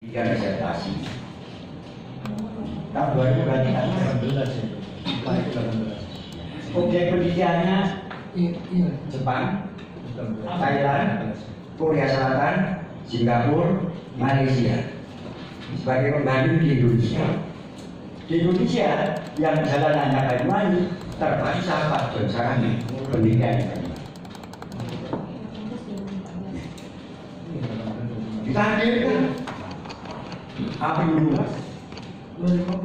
Tiga disertasi. Tahun 2000 berarti kan 18. Objek penelitiannya Jepang, Thailand, Korea Selatan, Singapura, Malaysia. Sebagai pembanding di Indonesia. Di Indonesia yang jalanannya Banyuwangi terpaksa Pak John Sarani penelitian Banyuwangi. Kita hadirkan apa dulu?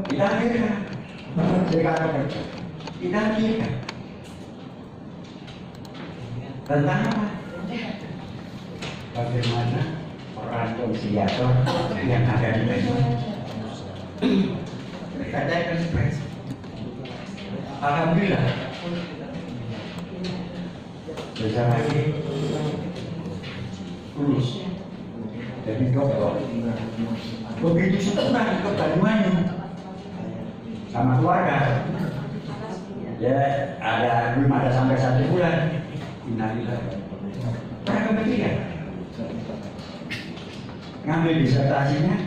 Kita hadirkan Serikat Pekerja. Kita hadirkan tentang apa? Bagaimana peran konsiliator yang ada di Banyuwangi. Mereka ada ekspresi. Alhamdulillah. Besar lagi lulus dari dokter. Begitu sempurna ke Banyuwangi sama keluarga. Ya belum ada sampai 1 bulan. Innalillah. Para kementerian ngambil disertasinya,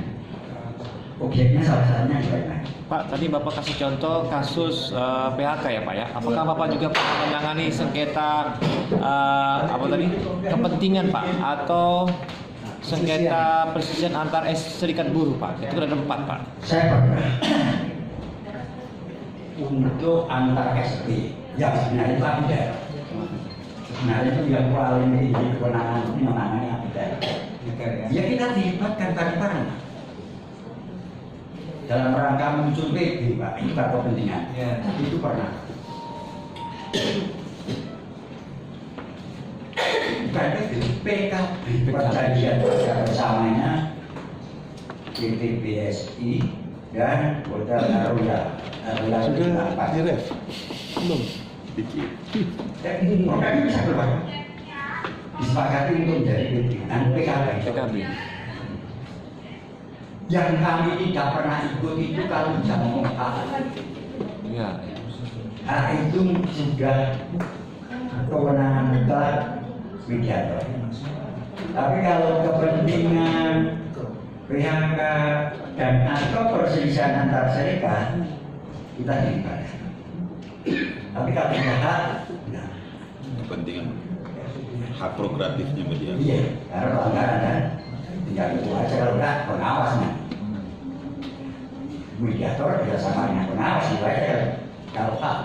objeknya salah satunya gimana? Pak, tadi Bapak kasih contoh kasus PHK ya Pak ya. Apakah Bapak juga pernah menangani sengketa kepentingan Pak atau sengketa persisian antar serikat buruh Pak? Itu ada 4 Pak. Saya pernah untuk antar SP yang sebenarnya itu tidak. Sebenarnya itu yang paling tinggi kewenangan itu menangani tidak. Ya kita dilibatkan bareng-bareng dalam rangka muncul PB Pak, itu kepentingan. Ya, itu pernah. Bukan itu PKB, perjanjian kerja bersamanya PT BSI dan Hotel Arula. Sudah diref? Belum? Bikin. Program ini bisa keluar. Disepakati untuk menjadi pimpinan PKB. Yang kami tidak pernah ikut itu kalau bisa ngomong hak. Ya. Hak itu sudah kewenangan kita mediator. Tapi kalau kepentingan PHK dan atau perselisihan antar serikat kita tidak. Tapi kalau tidak hak, tidak. Kepentingan hak progratifnya media. Iya, karena pelanggaran kan tinggal itu aja kalau enggak pengawasnya. Mediator tidak sama dengan pengawas itu aja kalau hak.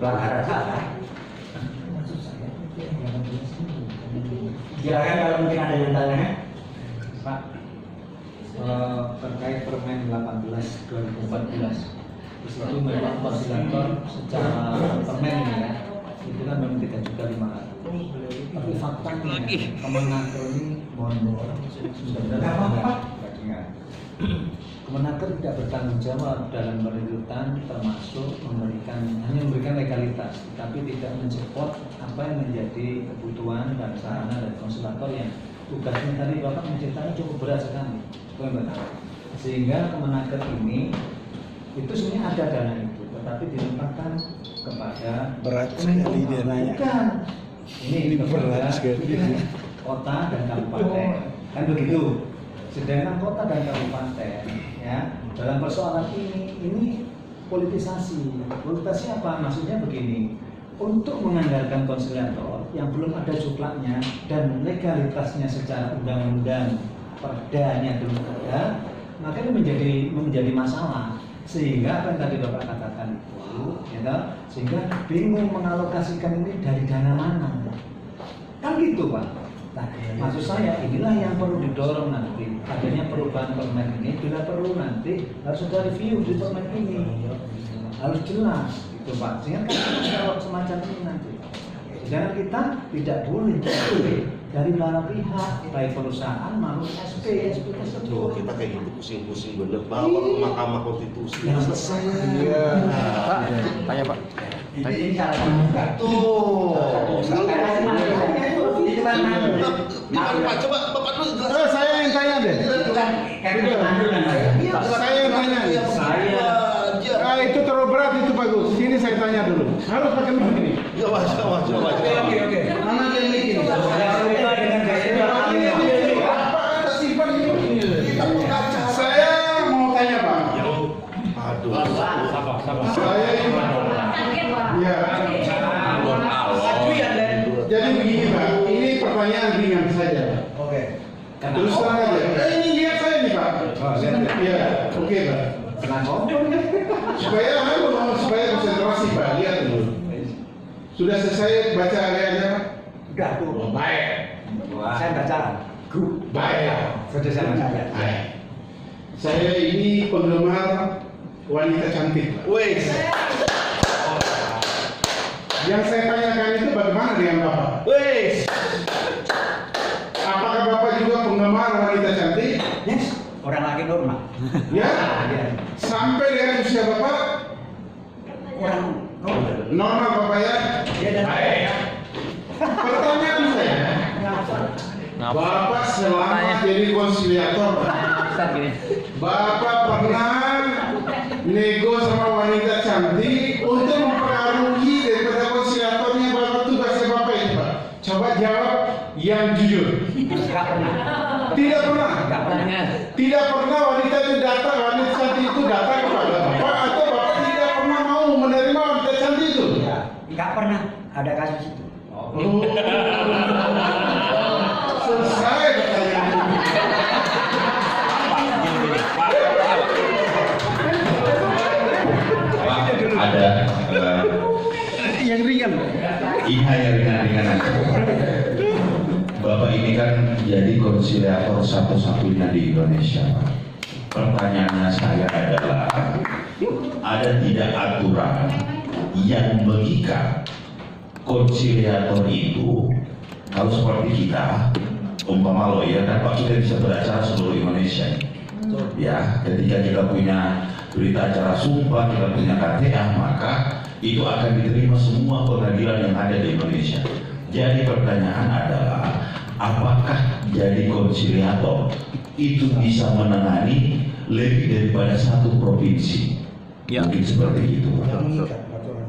Pelanggaran hak kan. Silakan kalau mungkin ada yang tanya. Pak, terkait Permen 18 2014 itu memang konsiliator secara permen ini ya itu kan memang 3.500.000. Tapi faktanya Kemenaker ini mohon Kemenaker tidak bertanggung jawab dalam penuntutan termasuk hanya memberikan legalitas tapi tidak mensupport apa yang menjadi kebutuhan dan sarana dari konsiliator yang tugasnya tadi Bapak menceritakan cukup berat sekali, sehingga Kemenaker ini itu sebenarnya ada dana itu, tetapi dilempahkan kepada berat sekali dia nanya. Bukan, ini berat sekali. Kota dan kabupaten, kan begitu. Sedangkan kota dan kabupaten, ya dalam persoalan ini politisasi. Politisasi apa? Maksudnya begini. Untuk mengandalkan konsiliator yang belum ada juklaknya dan legalitasnya secara undang-undang perdanya belum ada, maka ini menjadi masalah. Sehingga apa yang tadi Bapak katakan itu, ya, sehingga bingung mengalokasikan ini dari dana mana, kan gitu Pak. Nah, maksud saya inilah yang perlu didorong nanti, adanya perubahan permen ini. Bila perlu nanti harus ada review di permen ini, harus jelas. Itu Pak, sehingga kan kalau semacam ini nanti jangan kita tidak boleh dari para pihak baik perusahaan maupun SP tersebut. Kita kayak gitu pusing-pusing bener bawa ke Mahkamah Konstitusi. Ya, selesai. Iya. Pak, tanya Pak. Ini salah membuka. Tuh. Itu kan Pak, coba Bapak dulu. Saya yang tanya deh. itu kan kayak mandu kan saya. Saya yang tanya. Itu terlalu berat itu Pak Gus. Sini saya tanya dulu. Harus pakai begini. Ya wajah. Oke. Mana yang begini? Dengan gaya Apa simpan ini? Terus terang aja. Ini lihat saya nih Pak. Oh, lihat. Iya, oke Pak. Kena ngomong ya. Supaya konsentrasi Pak, lihat dulu. Sudah selesai baca areanya? Udah tuh. Oh, baik. Wah, saya baca grup. Baik. Sudah saya baca ya. Baik. Saya ini penggemar wanita cantik. Wes. Yang saya tanyakan itu bagaimana dengan Bapak? Wes. Apakah Bapak juga penggemar wanita cantik? Yes, orang laki normal. Ya? Ya. Sampai dengan usia Bapak Orang normal. normal Bapak ya? Dia dan Baik. Pertanyaan saya, Bapak selama jadi konsiliator, Bapak pernah nego sama wanita cantik untuk mempengaruhi daripada konsiliatornya Bapak, tugasnya Bapak ini Pak? Coba jawab yang jujur. Enggak pernah. Tidak pernah. Enggak pernah. Tidak pernah wanita cantik itu datang kepada Bapak, atau Bapak tidak pernah mau menerima wanita cantik itu? Ya, enggak pernah ada kasus itu. Oh. Selesai pertanyaan. Ada Yang ringan. IHA yang ringan-ringan aja. Bapak ini kan jadi konsiliator satu-satunya di Indonesia, Pak. Pertanyaannya saya adalah, ada tidak aturan yang mengikat konsiliator itu? Kalau seperti kita, umpama lawyer kan Pak, kita bisa beracara seluruh Indonesia. Ya, ketika kita punya berita acara sumpah, kita punya KTA, maka itu akan diterima semua pengadilan yang ada di Indonesia. Jadi pertanyaan adalah, apakah jadi konsiliator itu bisa menangani lebih daripada satu provinsi? Ya. Mungkin seperti itu. Mengikat aturan.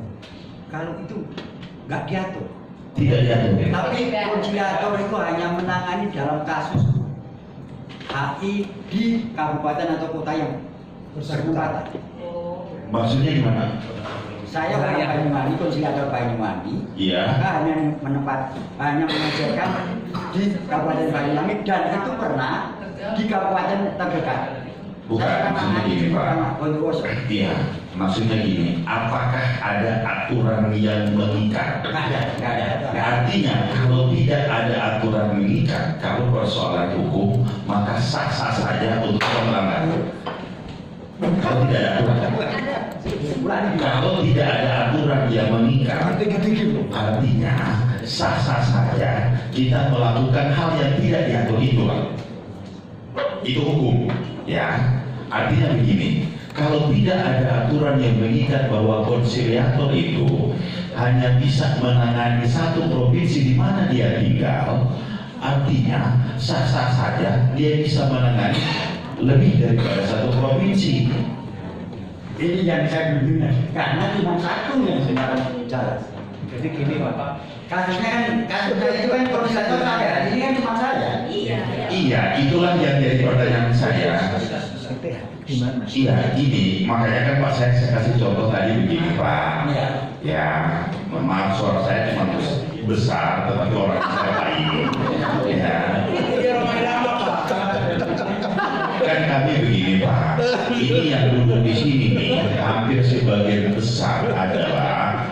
Kalau itu nggak diatur. Tidak diatur. Tapi konsiliator itu hanya menangani dalam kasus HI di kabupaten atau kota yang bersangkutan. Maksudnya gimana? Saya orang Banyuwangi, konsiliator Banyuwangi, Iya. maka hanya mengajarkan di Kabupaten Banyuwangi, dan itu pernah di kabupaten terdekat. Bukan, Saya maksudnya gini, Pak. sama Bondowoso. Iya, maksudnya gini, apakah ada aturan yang mengikat? Nggak ada. Artinya kalau tidak ada aturan mengikat, kalau persoalan hukum, maka sah-sah saja untuk melanggar. Kalau tidak ada aturan, kalau tidak ada aturan yang mengikat, artinya sah-sah saja kita melakukan hal yang tidak diatur itu, Pak. Itu hukum, ya. Artinya begini, kalau tidak ada aturan yang mengikat bahwa konsiliator itu hanya bisa menangani satu provinsi di mana dia tinggal, artinya sah-sah saja dia bisa menangani lebih daripada satu provinsi. Ini yang saya bingung, karena cuma satu yang sebenarnya jalan. Jadi gini Bapak, Kasusnya itu kan konsiliator saya, ini kan cuma saya. Iya, itulah yang jadi pertanyaan saya. Gimana? Iya, gini, makanya kan Pak saya kasih contoh tadi begini Pak. Iya. Ya, mohon maaf suara saya cuma besar, tetapi orang saya baik. Ya. Kan kami begini Pak, ini yang duduk di sini nih, hampir sebagian besar adalah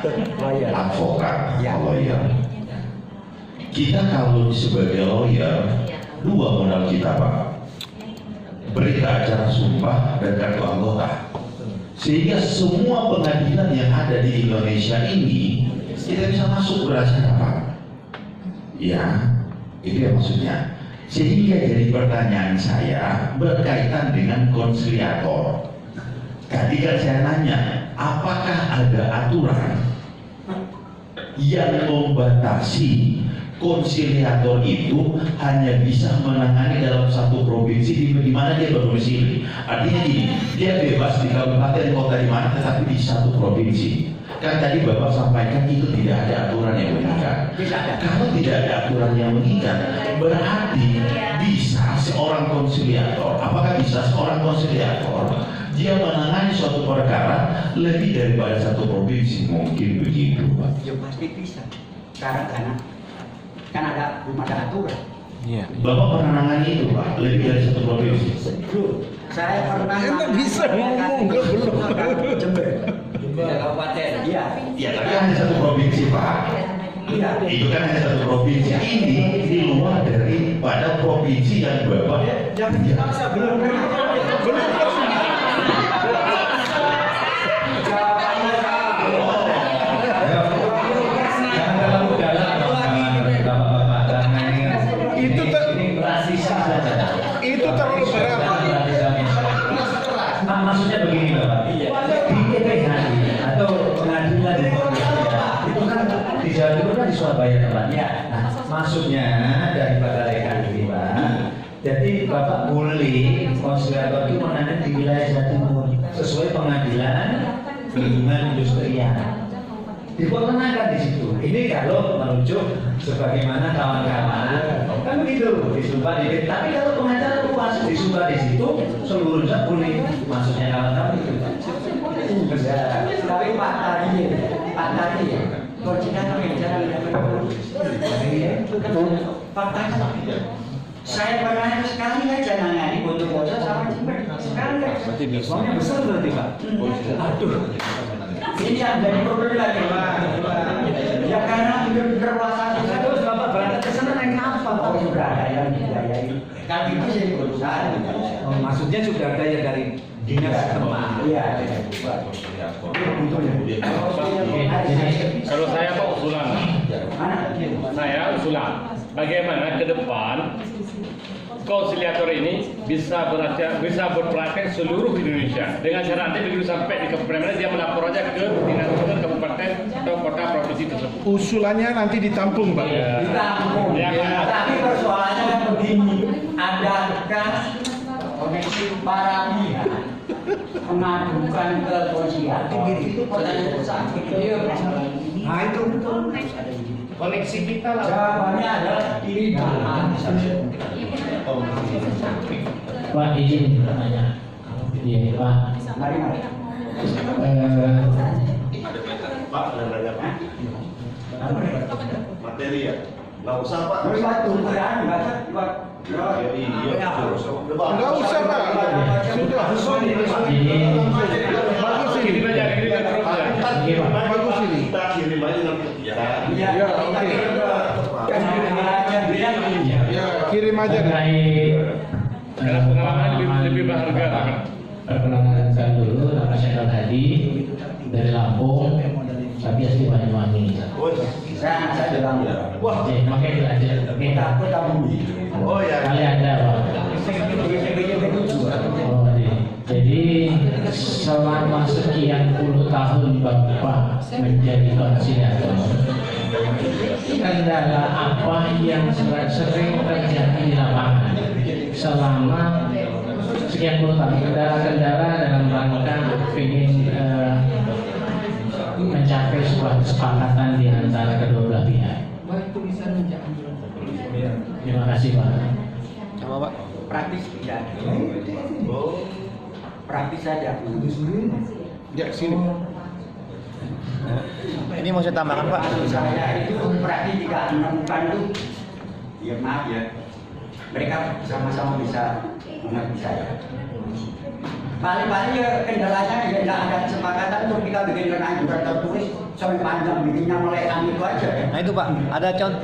advokat, lawyer. Kita kalau sebagai lawyer, dua modal kita Pak, berita acara sumpah dan kartu anggota. Sehingga semua pengadilan yang ada di Indonesia ini kita bisa masuk beracara Pak. Ya, itu yang maksudnya. Sehingga jadi pertanyaan saya berkaitan dengan konsiliator. Tadi kan saya nanya, apakah ada aturan yang membatasi konsiliator itu hanya bisa menangani dalam satu provinsi di mana dia berdomisili? Artinya gini, dia bebas di kabupaten kota di mana, tetapi di satu provinsi. Kan tadi Bapak sampaikan itu tidak ada aturan yang mengikat. Kalau tidak ada aturan yang mengikat, berarti bisa seorang konsiliator, apakah bisa seorang konsiliator dia menangani suatu perkara lebih daripada satu provinsi? Mungkin begitu Pak. Ya pasti bisa. Karena kan ada belum ada aturan. Iya. Bapak pernah nangani itu Pak, lebih dari satu provinsi. Saya pernah bisa ngomong, enggak belum. Jember. Kabupaten. Iya. Ya tapi hanya satu provinsi Pak. Iya. Itu kan hanya satu provinsi. Ini di luar daripada provinsi yang Bapak. Jangan dipaksa, belum pernah. Jawabannya Jangan terlalu dalam Bapak-bapak, karena Itu ini rasisme saja. itu terlalu berat. Maksudnya begini Bapak, di PPHI atau pengadilan di Indonesia itu kan di Jawa Timur kan di Surabaya tempatnya. Nah, maksudnya daripada rekan ini Pak, jadi Bapak boleh konsilator itu menanam di wilayah Jawa Timur sesuai pengadilan hubungan industrial. Diperkenalkan di situ. Ini kalau merujuk sebagaimana kawan-kawan kan begitu disumpah di. Tapi kalau pengacara luas disumpah di situ seluruhnya boleh. Maksudnya kawan-kawan itu. tapi Pak Tadi, koordinator yang jalan faktanya. Saya pernah sekali aja nangani foto-foto sama Jember. Sekali. Berarti bisa. Uangnya besar berarti Pak. Aduh. Ini yang jadi problem lagi Pak. Ya karena berwasa Terus Bapak berangkat ke sana naik kapal Pak. sudah ada yang dibiayai. Kan itu jadi perusahaan. Oh, maksudnya sudah ada yang dari dinas setempat. Iya. Kalau saya Pak usulan, bagaimana ke depan konsiliator ini bisa berpraktek seluruh Indonesia dengan cara nanti begitu sampai di kabupaten dia melapor aja ke dinas kabupaten atau kota provinsi tersebut. Usulannya nanti ditampung Pak. Ditampung. Ya, kan? Tapi persoalannya kan begini, adakah koneksi para pihak mengadukan ke konsiliator itu pertanyaan besar. Nah itu betul. Koneksi kita lah. Jawabannya adalah tidak. Pak izin bertanya. Iya Pak. Mari. Pak, ada nanya Pak? Materi ya? Nggak usah Pak. Enggak usah Pak. Sudah. Bagus ini. Kirim aja terus ya. Bagus ini. Kita kirim aja nanti. Ya, oke. Ya, kirim aja. Terkait Karena pengalaman lebih berharga kan. perkenalan saya dulu, nama saya Nur Hadi dari Lampung, tapi asli Banyuwangi. Saya bilang, Wah. Oke, makanya belajar. kita aku tahu. Oh ya. Kali ada Pak. Oh, jadi selama sekian puluh tahun Bapak menjadi konsiliator, kendala apa yang sering terjadi di lapangan selama sekian puluh tahun? Kendala-kendala dalam rangka ingin mencapai sebuah kesepakatan di antara kedua belah pihak. Terima kasih Pak. Sama Pak. Praktis tidak. Oh. Praktis saja. Ya, sini. Ini mau saya tambahkan Pak. Saya itu praktis tidak menemukan itu. Ya maaf ya. Mereka sama-sama bisa mengerti saya. Paling-paling ya kendalanya ya tidak ada kesepakatan untuk kita bikin anjuran tertulis sampai panjang bikinnya mulai itu aja. Nah itu Pak, ada contoh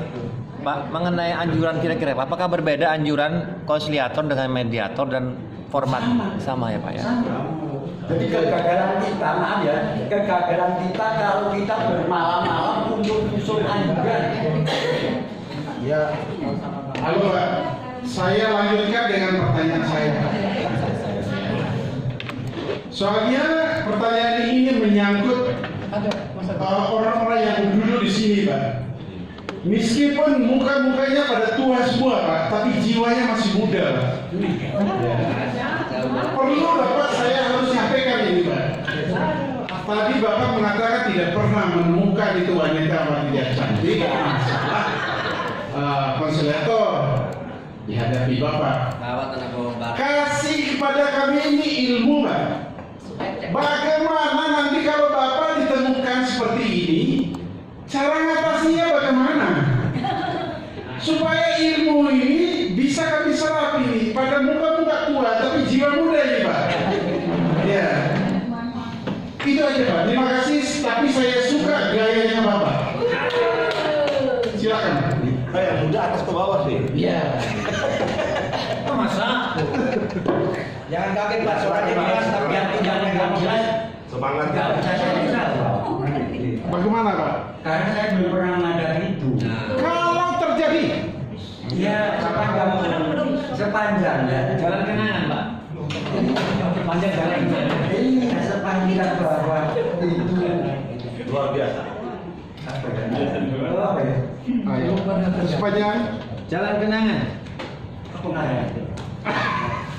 Pak mengenai anjuran kira-kira Pak, apakah berbeda anjuran konsiliator dengan mediator dan format sama ya Pak ya? Jadi kegagalan kita, maaf ya, kegagalan kita kalau kita bermalam-malam untuk usul anjuran. Ya. Halo Pak. Saya lanjutkan dengan pertanyaan saya. Soalnya pertanyaan ini menyangkut orang-orang yang duduk di sini, Pak. Meskipun muka-mukanya pada tua semua, Pak, tapi jiwanya masih muda, Pak. Perlu Bapak saya harus sampaikan ini, Pak. Tadi Bapak mengatakan tidak pernah menemukan itu wanita tidak cantik, masalah konsiliator dihadapi Bapak. Kasih kepada kami ini ilmu, Pak. Bagaimana nanti kalau Bapak ditemukan seperti ini, cara ngatasinya bagaimana? Supaya ilmu ini Jangan kaget Pak, suaranya jelas tapi yang tidaknya nggak jelas. Semangat. Nggak percaya bisa, Pak. Bagaimana Pak? Karena saya belum pernah menghadapi itu. Kalau terjadi, Ya, sepanjang ya. Jalan kenangan Pak. Panjang jalan. Iya, sepanjang bahwa itu Luar biasa. apa ya? ayo sepanjang Jalan kenangan. Apa namanya?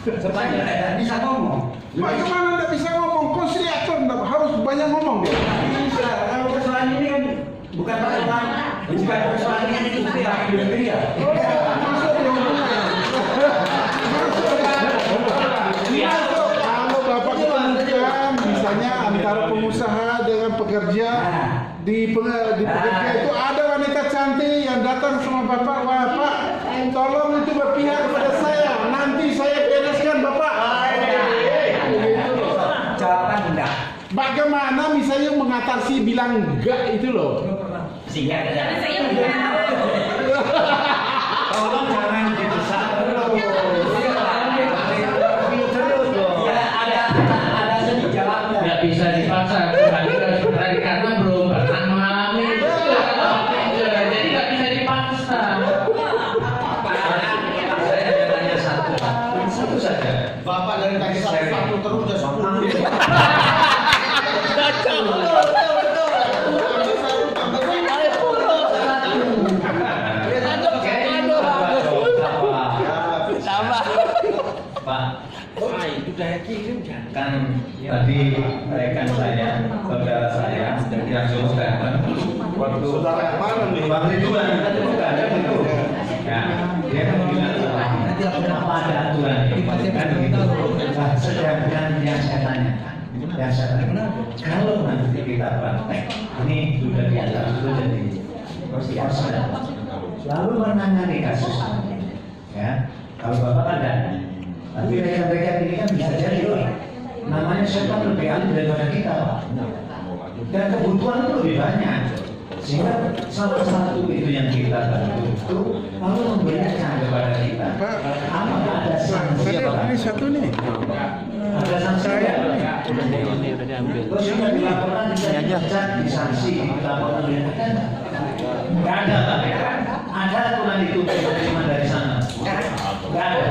Sepanjang tidak bisa ngomong. bagaimana anda bisa ngomong? Konsiliator harus banyak ngomong dia. Bisa. Kalau persoalan ini kan bukan persoalan ini itu pihak industri ya. Masuk di hubungan. Masuk. Kalau Bapak ketemukan misalnya antara pengusaha dengan pekerja di pekerja itu ada wanita cantik yang datang sama Bapak, wah Pak, tolong itu berpihak kepada saya, nanti saya bereskan Bapak. Jawaban enggak. Bagaimana misalnya mengatasi bilang enggak itu loh? Sehingga Tolong jangan didesak terus. ada sedih jawabnya. Nggak bisa dipaksa karena belum pernah mengalami itu. Jadi nggak bisa dipaksa. Saya hanya tanya satu Pak. Satu saja. Bapak dari tadi satu terus udah 10. Pak, kan tadi rekan saya, saudara saya yang sudah waktu Saudara yang mana nih? Bang Ridwan tadi bukan ada itu. Ya, dia kan bilang nanti kenapa ada aturan ini? Kan begitu. Nah, sedangkan yang saya tanyakan, kalau nanti kita praktek, ini sudah diatur sudah jadi proses, lalu menangani kasus ini, ya. Kalau Bapak ada, tapi rekan-rekan ini kan bisa jadi namanya setan lebih ahli daripada kita, Pak. Dan kebutuhan itu lebih banyak. Sehingga salah satu itu yang kita bantu itu lalu memberikan kepada kita. Apakah ada sanksi? Ini satu nih. Ada sanksi ya? Terus sudah dilaporkan tidak disanksi, dilaporkan tidak ada, Pak. Ada aturan itu cuma dari sana. Nggak ada.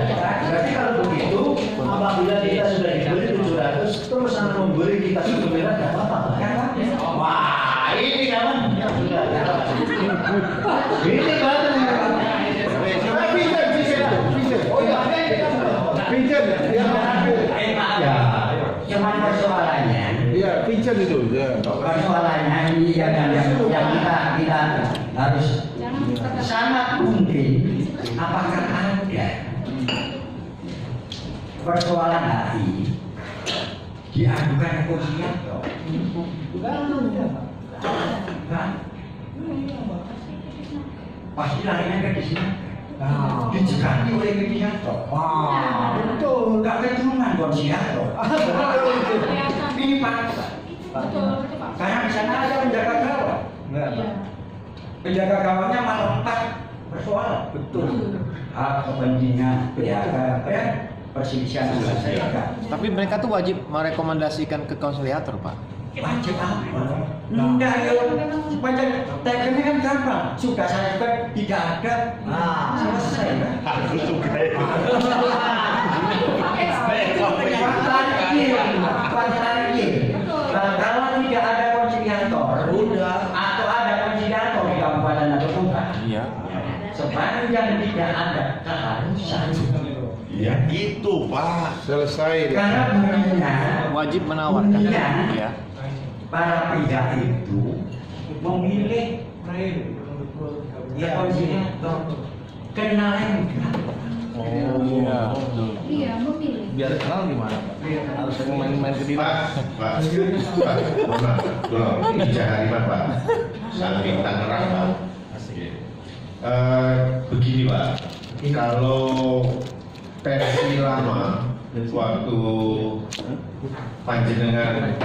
Berarti kalau begitu, apabila kita sudah diberi 700, terus anak memberi kita 1 miliar, nggak apa-apa. Wah, ini kawan. Sudah. Ini baru. Pinjam. Ya, cuman persoalannya. Iya, pinjam itu. Ya. Persoalannya ini yang kita harus sangat mungkin apakah ada persoalan hati diadukan ke konsiliator? Kan? Pasti larinya ke di sini. Dicekali oleh konsiliator. Wah, betul. Gak keturunan konsiliator. Ini paksa. Karena di sana ada penjaga gawang. Penjaga gawangnya malah 4 persoalan. Betul. Hak kepentingan PHK, perselisihan antar serikat. Tapi mereka tuh wajib merekomendasikan ke konsiliator, Pak. Wajib apa? Enggak ya, sepanjang tekennya kan gampang. Sudah saya kan tidak ada, selesai kan? Harus juga. Kalau tidak ada konsiliator, atau ada konsiliator di kabupaten atau kota, Iya. sepanjang tidak ada keharusan. Ya itu Pak. Selesai. Karena bunyinya Wajib menawarkan. Iya. Ya. para pihak itu memilih konsiliator kenalin. Oh iya. Iya, memilih. Biar kenal gimana, Pak? Harus main-main ke diri. Pak, belum bicara Pak, Pak. Saking Tangerang, Pak. Begini Pak, kalau versi lama waktu panjenengan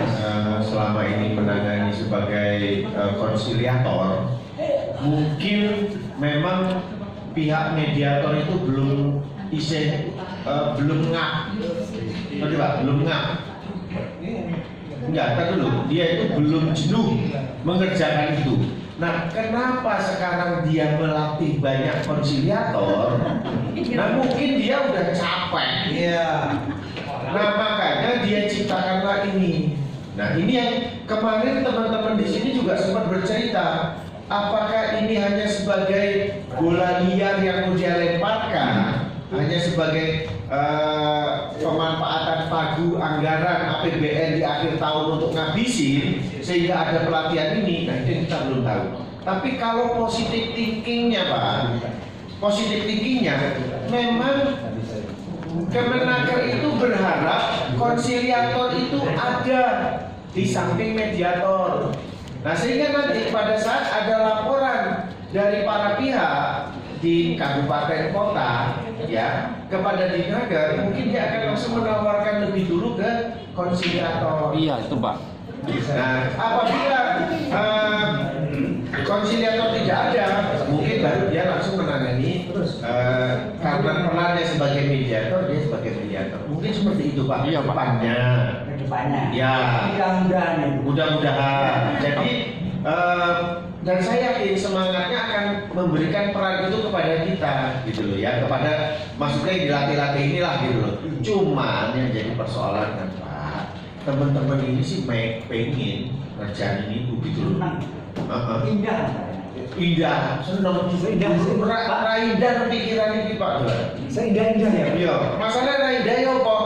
selama ini menangani sebagai konsiliator, mungkin memang pihak mediator itu belum berarti Pak, belum ngap. Enggak, kan dulu, dia itu belum jenuh mengerjakan itu. Nah, kenapa sekarang dia melatih banyak konsiliator? Nah, mungkin dia udah capek. Iya. Nah, makanya dia ciptakanlah ini. Nah, ini yang kemarin teman-teman di sini juga sempat bercerita. Apakah ini hanya sebagai bola liar yang mau dia lemparkan? Hanya sebagai pemanfaatan pagu anggaran APBN di akhir tahun untuk ngabisin sehingga ada pelatihan ini, nah itu kita belum tahu. Tapi kalau positif thinkingnya Pak, positif thinkingnya memang Kemenaker itu berharap konsiliator itu ada di samping mediator. Nah sehingga nanti pada saat ada laporan dari para pihak di kabupaten kota ya kepada Dinaker, mungkin dia akan langsung menawarkan lebih dulu ke konsiliator. Iya itu Pak. Nah apabila konsiliator tidak ada, mungkin baru dia langsung menangani karena perannya sebagai mediator, dia sebagai mediator. Mungkin seperti itu Pak. Iya, Pak. Kedepannya. Ya. Mudah-mudahan. Mudah-mudahan. Jadi dan saya yakin semangatnya akan memberikan peran itu kepada kita gitu loh ya, kepada maksudnya yang dilatih-latih inilah gitu loh. Cuman yang jadi persoalan kan Pak, teman-teman ini sih pengen ngerjain itu gitu loh. Indah. Indah, senang juga indah pikiran ini Pak. Seindah-indah ya. Iya, masalah indah ya kok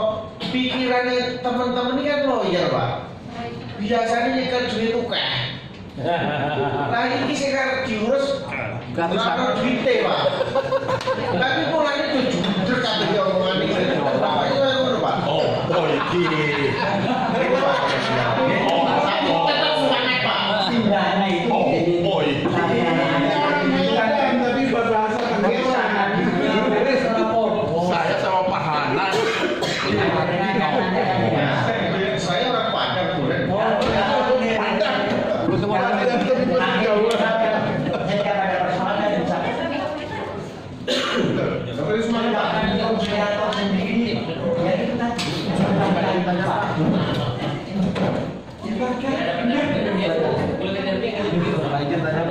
pikirannya teman-teman ini kan lawyer Pak. Biasanya nyekel duit tukang. Nah ini sekarang diurus lapor duitnya Pak. Tapi mulanya tuh jujur kata dia omongan ini. Bapak itu yang ngono Pak. Oh iki. Tapi tetap semangat Pak. Indahnya itu jadi iki. tapi berbahasa Saya sama Pak Hana. Saya orang Padang bulan.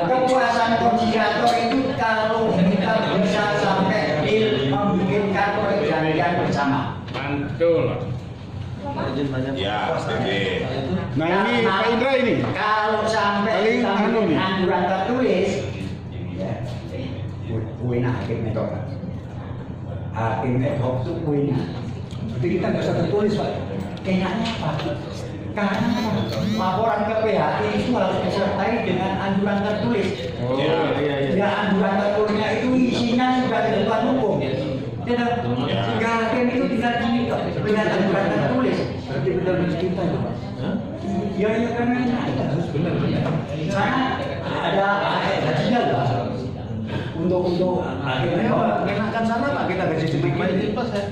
Kepuasan konsiliator itu kalau kita bisa sampai membuat perjanjian bersama. Mantul. Ya, oke. Nah ini Pak Indra ini. Kalau sampai Paling kita anu nih. anjuran tertulis, ya, kuih hakim itu, hakim ad hoc itu kuih. Jadi kita nggak usah tertulis Pak. Kenyanya apa? Karena laporan ke PHI itu harus disertai dengan anjuran tertulis. Ya anjuran tertulisnya itu isinya sudah ketentuan hukum. Tidak, jika hakim itu tinggal gini kok, dengan anjuran tertulis. Berarti benar-benar kita itu Pak. Ya karena ini harus benar-benar. Karena ada gajinya lah. Untuk akhirnya mengenakan sana Pak kita gaji sedikit. Pak saya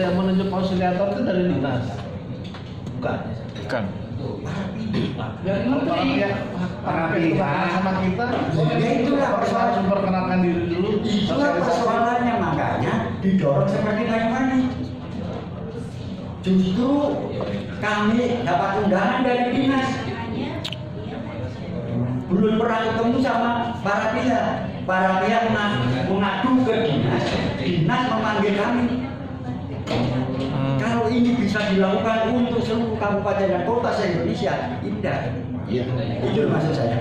yang menunjuk konsiliator itu dari dinas. Bukan. Ya itu para pihak sama kita. Ya itulah persoalan. Harus memperkenalkan diri dulu. Itulah persoalannya, makanya didorong seperti kayak justru kami dapat undangan dari dinas. Belum pernah ketemu sama para pihak. Para pihak mengadu ke dinas, dinas memanggil kami. Kalau ini bisa dilakukan untuk seluruh kabupaten dan kota se-Indonesia, indah. Iya. Itu maksud saya.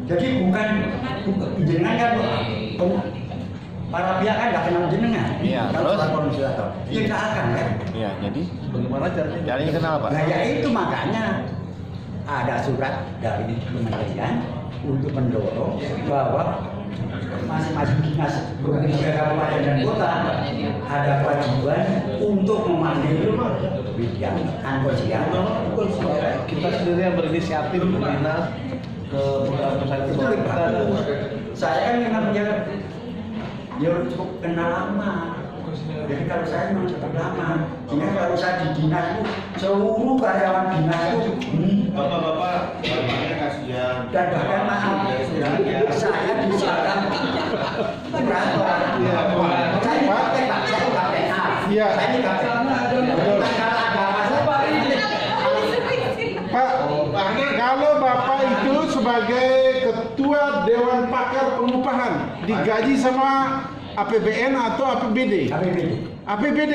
Jadi bukan jenengan kan para pihak kan nggak kenal jenengan. Iya, Kalau terus? soal konsiliator, ya nggak akan kan. Iya, jadi Bagaimana caranya? caranya kenal Pak? Nah ya itu makanya ada surat dari kementerian untuk mendorong bahwa masing-masing dinas provinsi kabupaten dan kota ada kewajiban untuk memanggil bidang konsiliator. Kita sendiri yang berinisiatif ke dinas ke perusahaan Betul, kita. Pak. Saya kan memang punya ya cukup kenal lama. Jadi kalau saya memang cukup lama. Sehingga kalau saya di dinas itu seluruh karyawan dinas itu Bapak-bapak, bapaknya kasihan. dan bahkan maaf saya disiapkan kurator. Saya ini KPK, saya KPK. Iya. Saya ini KPK. perubahan digaji sama APBN atau APBD? APBD?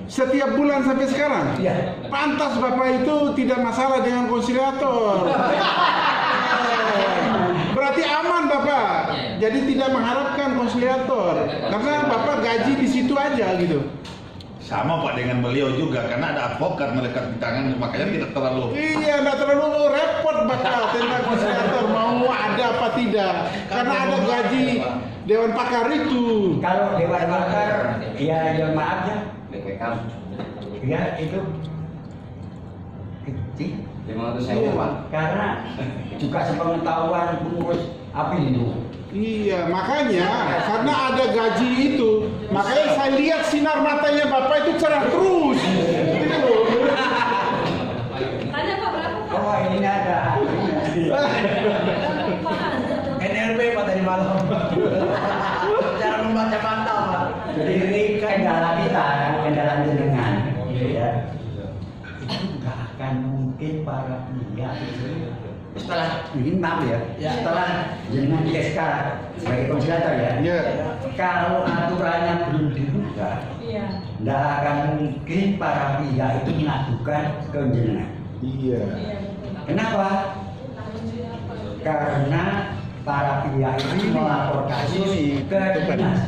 Setiap bulan sampai sekarang? Pantas Bapak itu tidak masalah dengan konsiliator. Berarti aman Bapak. Jadi tidak mengharapkan konsiliator. Karena Bapak gaji di situ aja gitu. Sama Pak dengan beliau juga, karena ada advokat melekat di tangan, makanya tidak terlalu. Iya, tidak terlalu repot Bapak tentang konsiliator mau ada apa tidak. Karena ada gaji Dewan Pakar itu. Kalau Dewan Pakar, ya maaf ya, ya itu kecil. 500.000 Pak. Karena juga sepengetahuan pengurus Apindo. Iya, makanya karena ada gaji itu, makanya saya lihat sinar matanya Bapak itu cerah terus. Gitu loh. Tanya Pak berapa Pak? Oh ini ada. NLP Pak tadi malam. Cara membaca mata Pak. Jadi ini kendala kita, kendala jenengan. Ya. Itu nggak akan mungkin para pihak setelah ini maaf ya, setelah jenengan di SK sebagai konsiliator ya, kalau aturannya belum dirubah, tidak akan mungkin para pihak itu mengadukan ke jenengan. Iya. Kenapa? Karena para pihak ini melapor kasus ke dinas.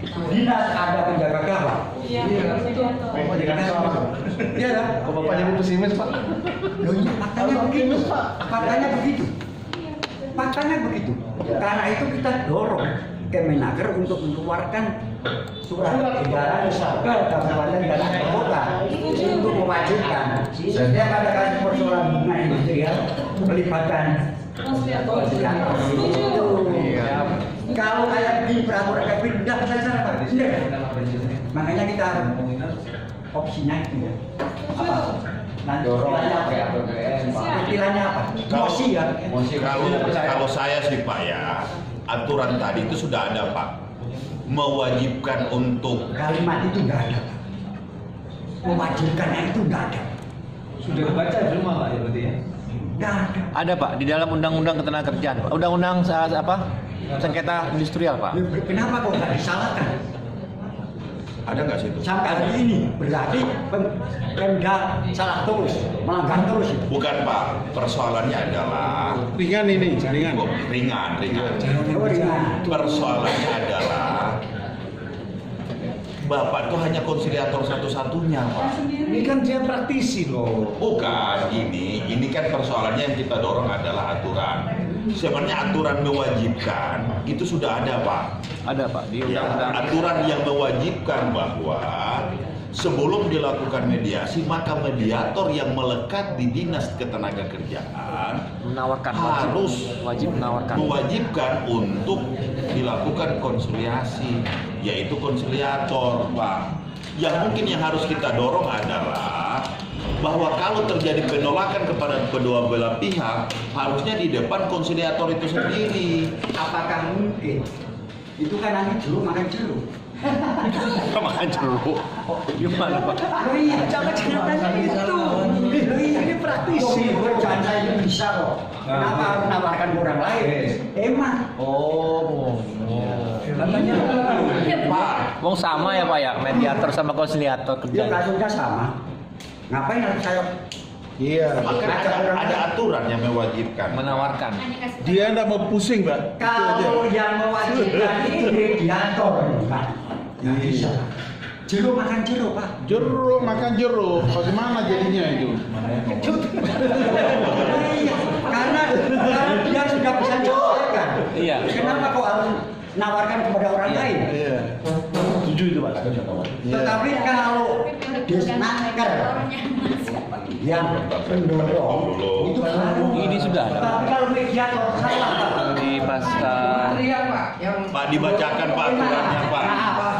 Dinas ada penjaga gawang. Iya, betul. Iya lah. Kok Bapak jadi pesimis Pak? Loh iya, faktanya begitu. Faktanya begitu. Faktanya begitu. Karena itu kita dorong Kemenaker untuk mengeluarkan surat edaran ke kabupaten dan kota untuk mewajibkan setiap ada kasus persoalan hubungan industrial melibatkan konsiliator. Kalau kayak di peraturan KPU tidak bisa sana Pak. Makanya kita opsinya itu ya. Apa? Nanti istilahnya apa? Mosi ya. Kalau saya sih Pak ya, aturan tadi itu sudah ada Pak, mewajibkan untuk Kalimat itu nggak ada. Mewajibkannya itu nggak ada. Sudah dibaca belum Pak ya berarti ya? Nggak ada. Ada Pak di dalam Undang-Undang Ketenagakerjaan, Pak. Undang-Undang apa? Sengketa industrial Pak. Kenapa kok nggak disalahkan? ada nggak situ? Sampai hari ini berarti Pemda salah terus, melanggar terus itu. Bukan Pak, persoalannya adalah Ringan ini, ringan. ringan. Oh, ringan. Persoalannya adalah Bapak itu hanya konsiliator satu-satunya, Pak. Ini kan dia praktisi loh. Bukan, ini kan persoalannya yang kita dorong adalah aturan. Sebenarnya aturan mewajibkan itu sudah ada, Pak. Ada Pak di Ya, undang-undang. aturan yang mewajibkan bahwa sebelum dilakukan mediasi maka mediator yang melekat di Dinas Ketenagakerjaan Menawarkan harus wajib menawarkan. mewajibkan untuk dilakukan konsiliasi, yaitu konsiliator, Pak. Yang mungkin yang harus kita dorong adalah bahwa kalau terjadi penolakan kepada kedua belah pihak, harusnya di depan konsiliator itu sendiri. Apakah mungkin itu kan nanti jeruk makan jeruk? Makan jeruk. Gimana Pak? Oh iya, jangan tanya itu. Ini praktisi. Jangan saya bisa kok. Kenapa harus menawarkan orang lain? Emang. Katanya Pak, Wong sama ya Pak ya, mediator sama konsiliator Ya kerja. kasusnya sama. Ngapain harus saya? Iya. maka ada aturan yang mewajibkan. Menawarkan. Dia enggak mau pusing, Pak. Kalau yang mewajibkan ini mediator, Pak. Nggak bisa. Jeruk makan jeruk, Pak. Jeruk makan jeruk, bagaimana jadinya itu? Iya, karena dia sudah bisa menyesuaikan. Iya. Kenapa kok harus nawarkan kepada orang lain? Iya. Setuju itu, Pak. Tetapi kalau disnaker yang pendorong itu baru. Ini sudah ada. Tapi kalau mediator salah, Pak. Di pasal Pak, dibacakan Pak aturannya, Pak.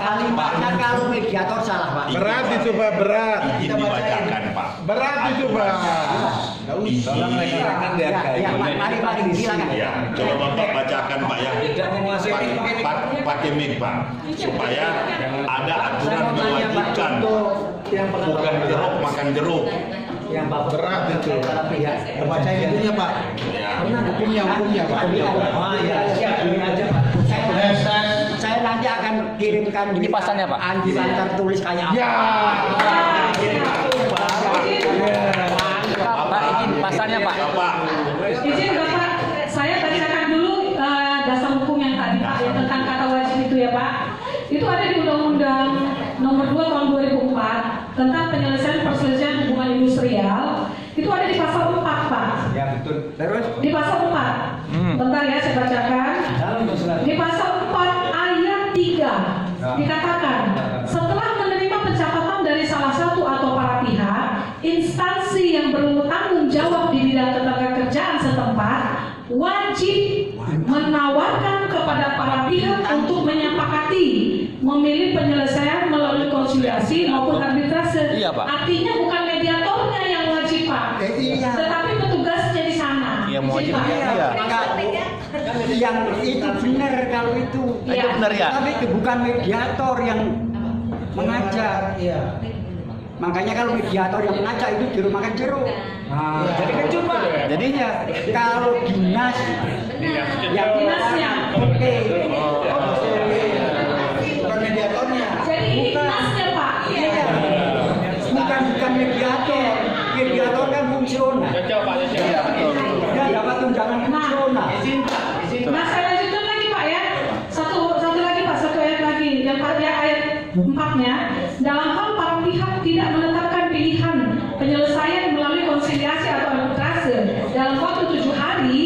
Kalimatnya kalau mediator salah, Pak. Berat itu, Pak, berat. Izin dibacakan, Pak. Berat itu, Pak. Enggak usah. Ya, mari silakan. Ya, coba Bapak bacakan, Pak ya. Pakai mic, Pak, supaya ada aturan mewajibkan. Bukan jeruk makan jeruk. Yang Bapak Berat itu. baca itunya, Pak. Ya. Hukumnya, Pak. Oh iya, siap ini aja, Pak. kirimkan Ini pasalnya, Pak. anjuran tertulis kayak apa. Ya. Pak, izin pasalnya Pak. Izin Bapak, saya bacakan dulu dasar hukum yang tadi Pak, yang tentang kata wajib itu ya Pak. Itu ada di Undang-Undang Nomor 2 Tahun 2004 tentang penyelesaian perselisihan hubungan industrial. Itu ada di pasal 4 Pak. Ya betul. Terus Di pasal 4. Bentar ya saya bacakan. Di pasal 4 ayat 3 dikatakan, setelah menerima pencatatan dari salah satu atau para pihak, instansi yang bertanggung jawab di bidang ketenagakerjaan setempat wajib menawarkan kepada para pihak untuk menyepakati memilih penyelesaian melalui konsiliasi maupun arbitrase. Iya, Pak. Artinya bukan mediatornya yang wajib Pak, Iya. tetapi petugasnya di sana. Yang wajib, Izin, Pak. iya. Yang itu benar kalau itu. Iya. Itu benar ya. Tapi bukan mediator yang mengajak. Iya. Makanya kalau mediator yang mengajak itu di rumah kan jeruk. Nah, jadi kecil Pak. Jadinya Kalau dinas yang Dinasnya. oke. Bukan mediatornya. Jadi ini dinasnya Pak. Iya. Bukan mediator. Mediator kan fungsional. Cocok Pak, cocok. iya betul. Dia dapat tunjangan fungsional. Nah saya lanjutkan lagi Pak ya. Satu lagi Pak, satu ayat lagi. Yang ayat 4-nya, dalam hal para pihak tidak menetapkan pilihan penyelesaian melalui konsiliasi atau arbitrase dalam waktu 7 hari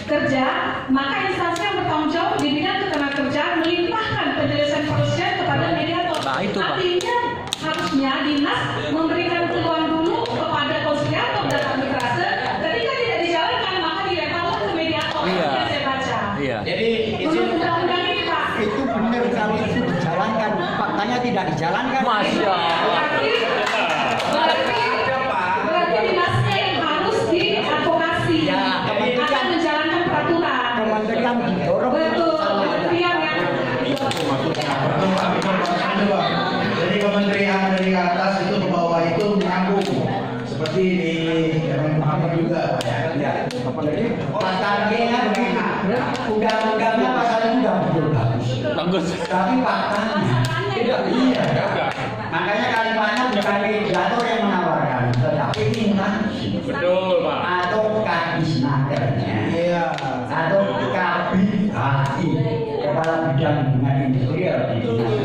kerja, maka instansi yang bertanggung jawab di bidang ketenagakerjaan melimpahkan penyelesaian perselisihan kepada mediator. Nah, itu, Pak. Artinya harusnya dinas memberikan peluang dulu kepada konsiliator dan arbitrase. Ketika tidak dijalankan maka dilemparkan ke mediator. Iya. Yang saya baca. Iya. Jadi Menurut undang-undang ini Pak. Itu benar kalau itu dijalankan. Faktanya tidak dijalankan. Masya Allah. Berarti dinasnya yang harus diadvokasi Ya, kementerian. akan menjalankan peraturan. Kementerian didorong. Betul, kementerian yang Jadi kementerian dari atas itu ke bawah itu menyambung seperti di Kementerian juga. Ya, jadi pasalnya begini. Undang-undangnya pasalnya sudah betul bagus. Bagus. Tapi faktanya tidak iya. Makanya kalimatnya bukan mediator yang menawarkan, tetapi instansi. Betul.